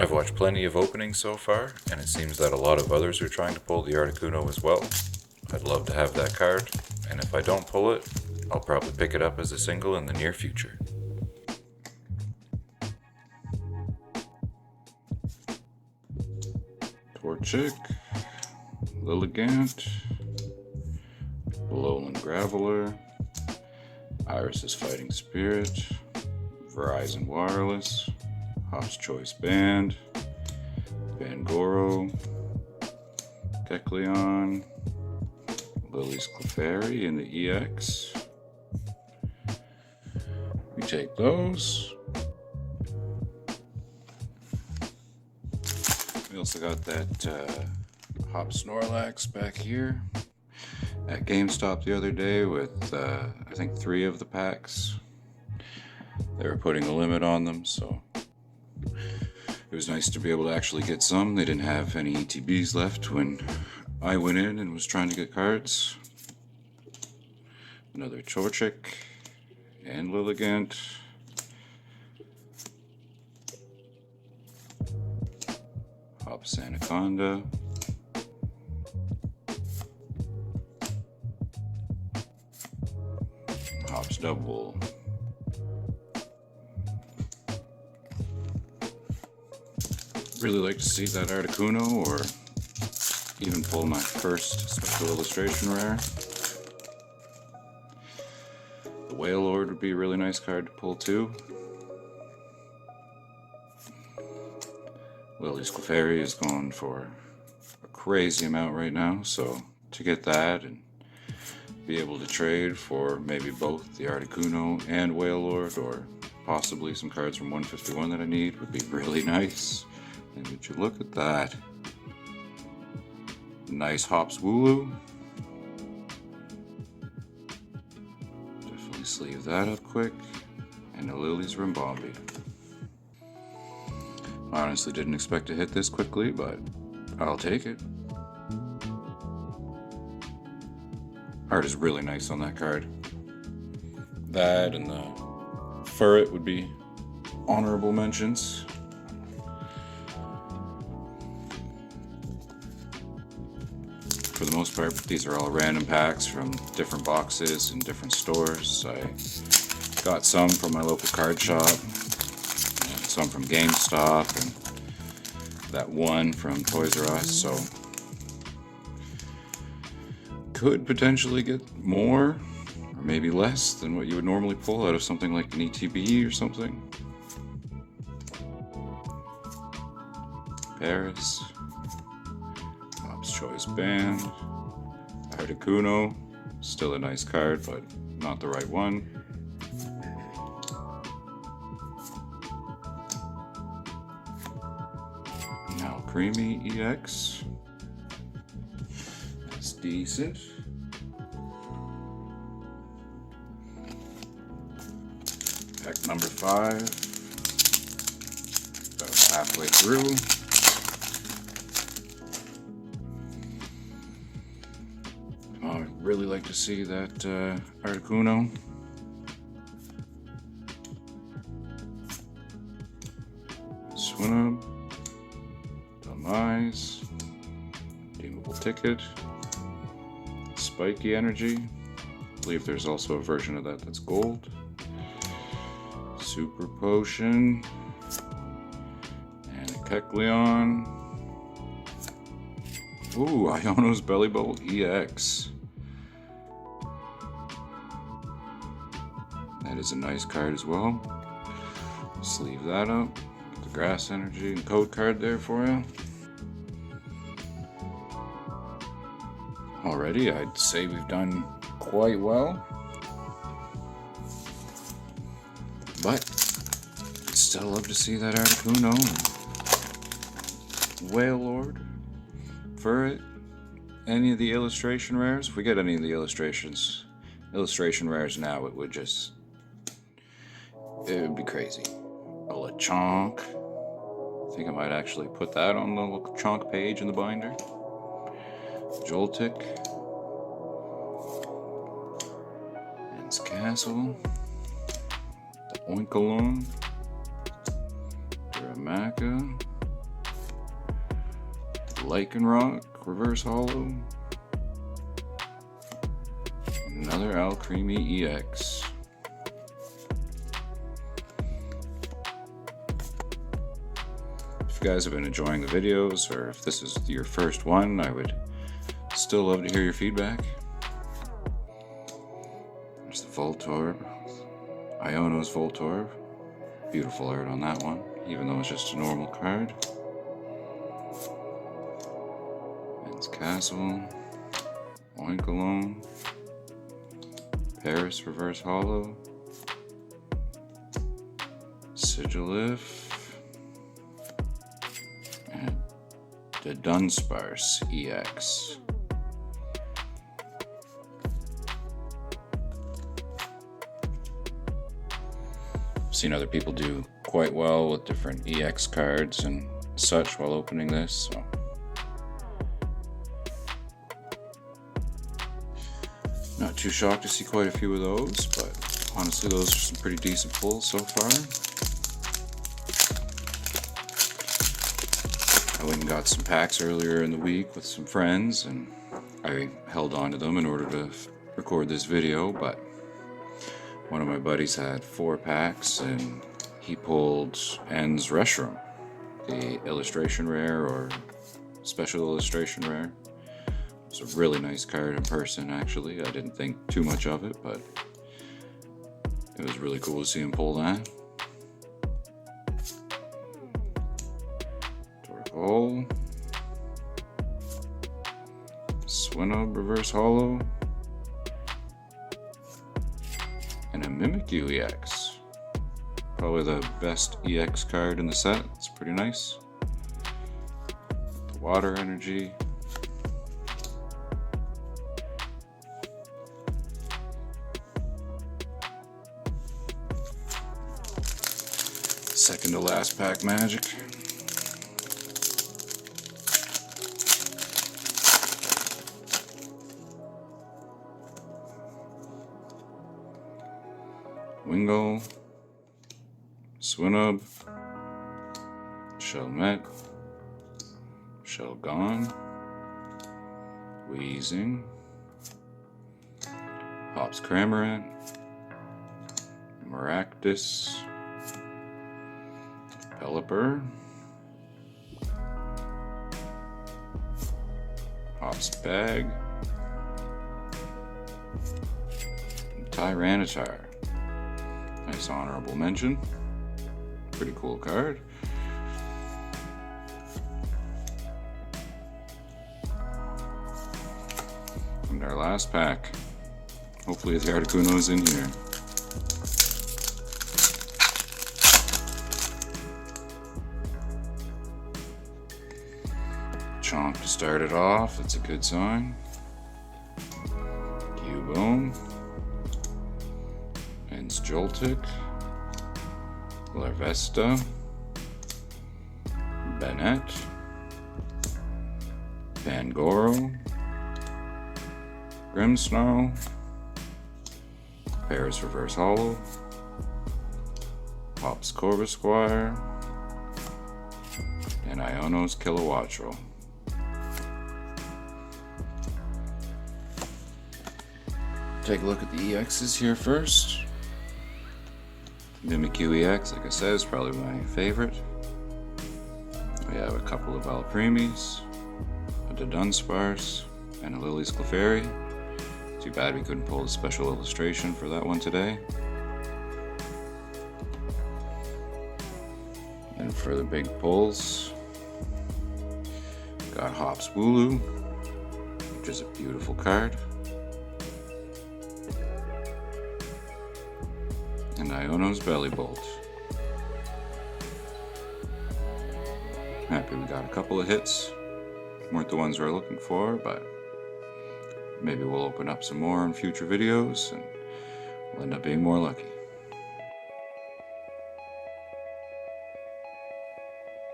I've watched plenty of openings so far, and it seems that a lot of others are trying to pull the Articuno as well. I'd love to have that card, and if I don't pull it, I'll probably pick it up as a single in the near future. Torchic, Lilligant, Alolan Graveler, Iris's Fighting Spirit, Verizon Wireless, Hop's Choice Band, Bangoro, Kecleon, Lily's Clefairy in the EX. We take those. We also got that Hop Snorlax back here at GameStop the other day with I think 3 of the packs. They were putting a limit on them, so it was nice to be able to actually get some. They didn't have any ETBs left when I went in and was trying to get cards. Another Torchic and Lilligant. Hop's Anaconda. Hop's Double. Really like to see that Articuno, or even pull my first special illustration rare. The Wailord would be a really nice card to pull too. Lily's Clefairy is going for a crazy amount right now, so to get that and be able to trade for maybe both the Articuno and Wailord, or possibly some cards from 151 that I need, would be really nice. And would you look at that? Nice Hops Wooloo. Definitely sleeve that up quick. And a Lily's Rimbombi. I honestly didn't expect to hit this quickly, but I'll take it. Art is really nice on that card. That and the Furret would be honorable mentions. For the most part, these are all random packs from different boxes and different stores. I got some from my local card shop, and some from GameStop, and that one from Toys R Us, so could potentially get more or maybe less than what you would normally pull out of something like an ETB or something. Paris, Hop's Choice Band, Articuno, still a nice card, but not the right one. Now Creamy EX, that's decent. Pack number 5, about halfway through. I'd really like to see that Articuno. Swinub, Demise, Redeemable Ticket, Spiky Energy. I believe there's also a version of that that's gold. Super Potion, and a Kecleon. Ooh, Iono's Bellibolt EX. That is a nice card as well. Sleeve that up. Got the Grass Energy and code card there for you. Already, I'd say we've done quite well. But I'd still love to see that Articuno, Wailord, Furret, any of the illustration rares. If we get any of the illustration rares now, it would be crazy. A Lechonk. I think I might actually put that on the Lechonk page in the binder. Joltik. Ents Castle. Oinkalon. Dramaka. Lycanroc Reverse Holo. Another Alcremie EX. If you guys have been enjoying the videos, or if this is your first one, I would still love to hear your feedback. There's the Voltorb. Iono's Voltorb. Beautiful art on that one, even though it's just a normal card. It's Castle. Oinkologne. Paris Reverse Holo. Sigilyph. And the Dunsparce EX. I've seen other people do quite well with different EX cards and such while opening this, so not too shocked to see quite a few of those, but honestly those are some pretty decent pulls so far. I went and got some packs earlier in the week with some friends, and I held on to them in order to record this video, but one of my buddies had 4 packs and he pulled N's Reshiram, the illustration rare or special illustration rare. It's a really nice card in person, actually. I didn't think too much of it, but it was really cool to see him pull that. Torkoal. Swinub Reverse Holo. And a Mimikyu EX. Probably the best EX card in the set. It's pretty nice. The Water Energy. Second to last pack magic. Wingull, Swinub, Shelmet, Shelgon, Weezing, Hops Cramorant, Maractus, Pelipper, Hops Bag, Tyranitar. Nice honorable mention. Pretty cool card. And our last pack. Hopefully the Articuno's in here. Chomp to start it off. That's a good sign. Cubone. Joltik, Larvesta, Bennett, Pangoro, Grimmsnarl, Paris Reverse Holo, Hops Corvisquire, and Iono's Kilowattrel. Take a look at the EXs here first. Mimikyu EX, like I said, is probably my favorite. We have a couple of Alcremies, a Dunsparce, and a Lily's Clefairy. Too bad we couldn't pull a special illustration for that one today. And for the big pulls, got Hops Wooloo, which is a beautiful card. And Iono's Bellibolt. Happy we got a couple of hits. Weren't the ones we were looking for, but maybe we'll open up some more in future videos and we'll end up being more lucky.